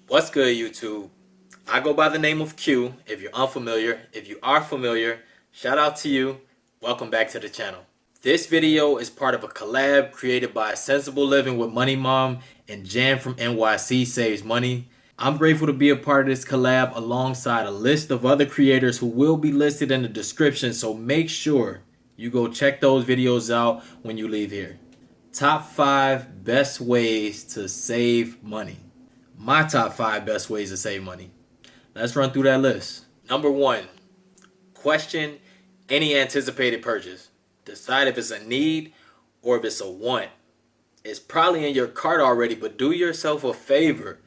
What's good, YouTube? I go by the name of Q if you're unfamiliar. If you are familiar, shout out to you. Welcome back to the channel. This video is part of a collab created by Sensible Living with Money Mom and Jan from NYC Saves Money. I'm grateful to be a part of this collab alongside a list of other creators who will be listed in the description, so make sure you go check those videos out when you leave here. Top 5 best ways to save money. My top 5 best ways to save money. Let's run through that list. Number 1, question any anticipated purchase. Decide if it's a need or if it's a want. It's probably in your cart already, but do yourself a favor.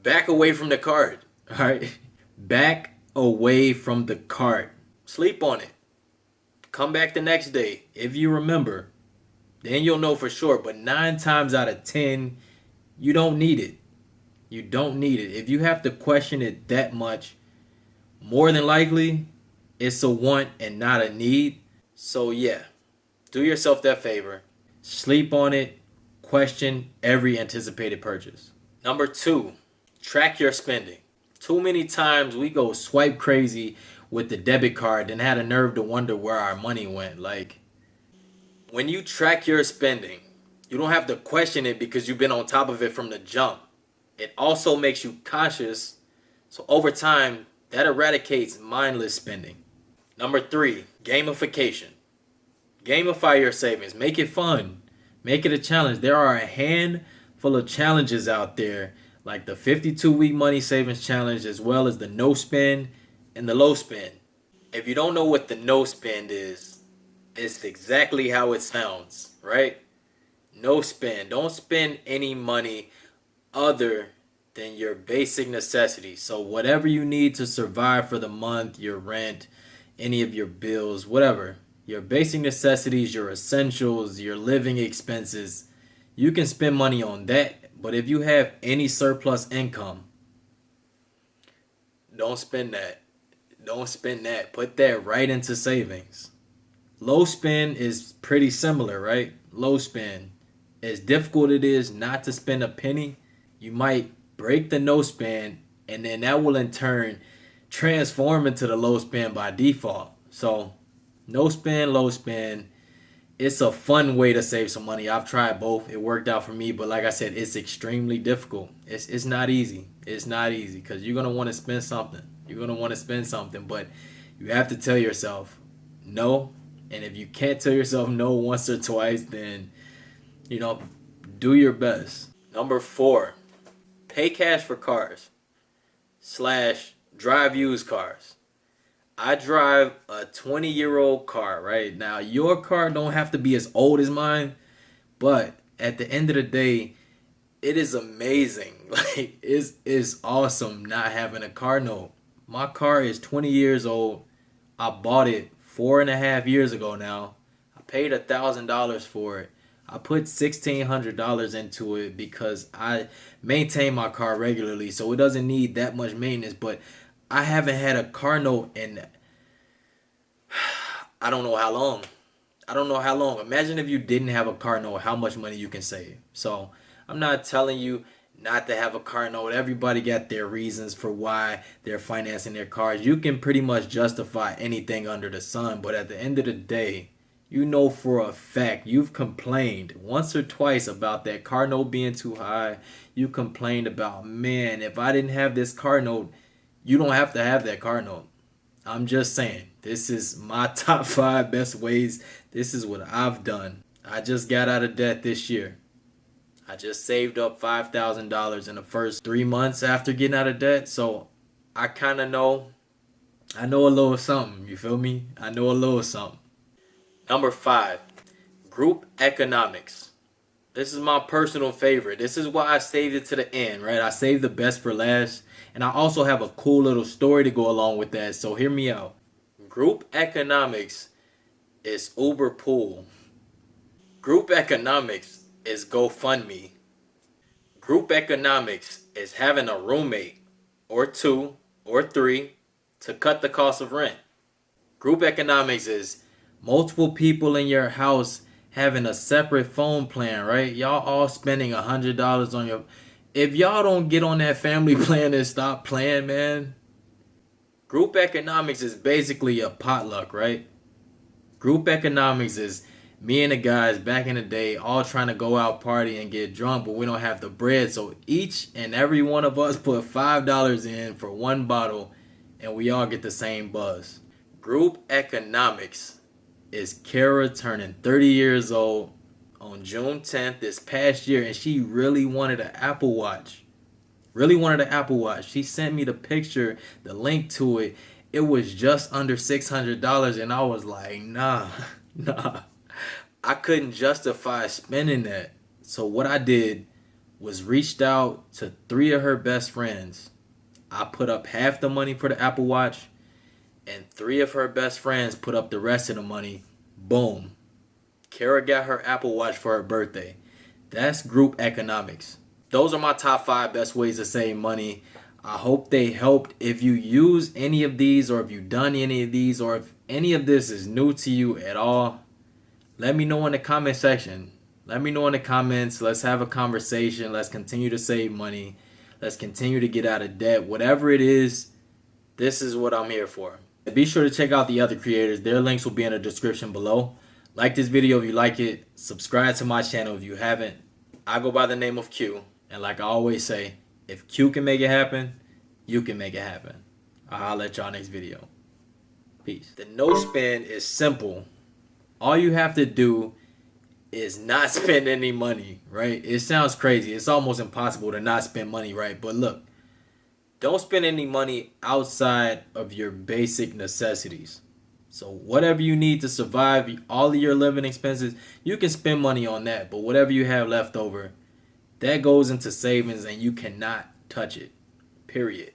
Back away from the cart. Alright? Back away from the cart. Sleep on it. Come back the next day. If you remember, then you'll know for sure. But 9 times out of 10, you don't need it. You don't need it. If you have to question it that much, more than likely, it's a want and not a need. So yeah, do yourself that favor. Sleep on it. Question every anticipated purchase. Number 2, track your spending. Too many times we go swipe crazy with the debit card and had a nerve to wonder where our money went. Like, when you track your spending, you don't have to question it because you've been on top of it from the jump. It also makes you conscious, so over time, that eradicates mindless spending. Number 3, gamification. Gamify your savings. Make it fun. Make it a challenge. There are a handful of challenges out there, like the 52-week money savings challenge, as well as the no spin and the low spin. If you don't know what the no spin is, it's exactly how it sounds, right? No spin. Don't spend any money other than your basic necessities. So whatever you need to survive for the month, your rent, any of your bills, whatever, your basic necessities, your essentials, your living expenses, you can spend money on that. But if you have any surplus income, don't spend that. Don't spend that. Put that right into savings. Low spin is pretty similar, right? Low spin. As difficult it is not to spend a penny, you might break the no spin, and then that will in turn transform into the low spin by default. So no spin, low spin, it's a fun way to save some money. I've tried both. It worked out for me, but like I said, it's extremely difficult. It's not easy. It's not easy because you're going to want to spend something. You're going to want to spend something, but you have to tell yourself no. And if you can't tell yourself no once or twice, then, do your best. Number 4, pay cash for cars / drive used cars. I drive a 20-year-old car, right? Now, your car don't have to be as old as mine, but at the end of the day, it is amazing. Like, it's awesome not having a car note. My car is 20 years old. I bought it 4.5 years ago now. I paid $1,000 for it. I put $1,600 into it because I maintain my car regularly, so it doesn't need that much maintenance. But I haven't had a car note in I don't know how long. I don't know how long. Imagine if you didn't have a car note, how much money you can save. So I'm not telling you not to have a car note. Everybody got their reasons for why they're financing their cars. You can pretty much justify anything under the sun, but at the end of the day, you know for a fact you've complained once or twice about that car note being too high. You complained about, man, if I didn't have this car note, you don't have to have that car note. I'm just saying, this is my top 5 best ways. This is what I've done. I just got out of debt this year. I just saved up $5,000 in the first 3 months after getting out of debt. So I kind of know, I know a little something. You feel me? I know a little something. Number 5, group economics. This is my personal favorite. This is why I saved it to the end, right? I saved the best for last. And I also have a cool little story to go along with that. So hear me out. Group economics is Uber Pool. Group economics is GoFundMe. Group economics is having a roommate or 2 or 3 to cut the cost of rent. Group economics is multiple people in your house having a separate phone plan, right? Y'all all spending $100 on your If y'all don't get on that family plan and stop playing, man, group economics is basically a potluck, right? Group economics is me and the guys back in the day all trying to go out party and get drunk, but we don't have the bread. So each and every one of us put $5 in for one bottle and we all get the same buzz. Group economics is Kara turning 30 years old on June 10th this past year, and she really wanted an Apple Watch. Really wanted an Apple Watch. She sent me the picture, the link to it. It was just under $600, and I was like, nah. I couldn't justify spending that. So what I did was reached out to 3 of her best friends. I put up half the money for the Apple Watch, and 3 of her best friends put up the rest of the money. Boom. Kara got her Apple Watch for her birthday. That's group economics. Those are my top 5 best ways to save money. I hope they helped. If you use any of these, or if you've done any of these, or if any of this is new to you at all, let me know in the comment section. Let me know in the comments. Let's have a conversation. Let's continue to save money. Let's continue to get out of debt. Whatever it is, this is what I'm here for. Be sure to check out the other creators. Their links will be in the description below. Like this video if you like it. Subscribe to my channel if you haven't. I go by the name of Q. And like I always say, if Q can make it happen, you can make it happen. I'll let y'all next video. Peace. The no spin is simple. All you have to do is not spend any money, right? It sounds crazy. It's almost impossible to not spend money, right? But look, don't spend any money outside of your basic necessities. So whatever you need to survive, all of your living expenses, you can spend money on that. But whatever you have left over, that goes into savings and you cannot touch it. Period.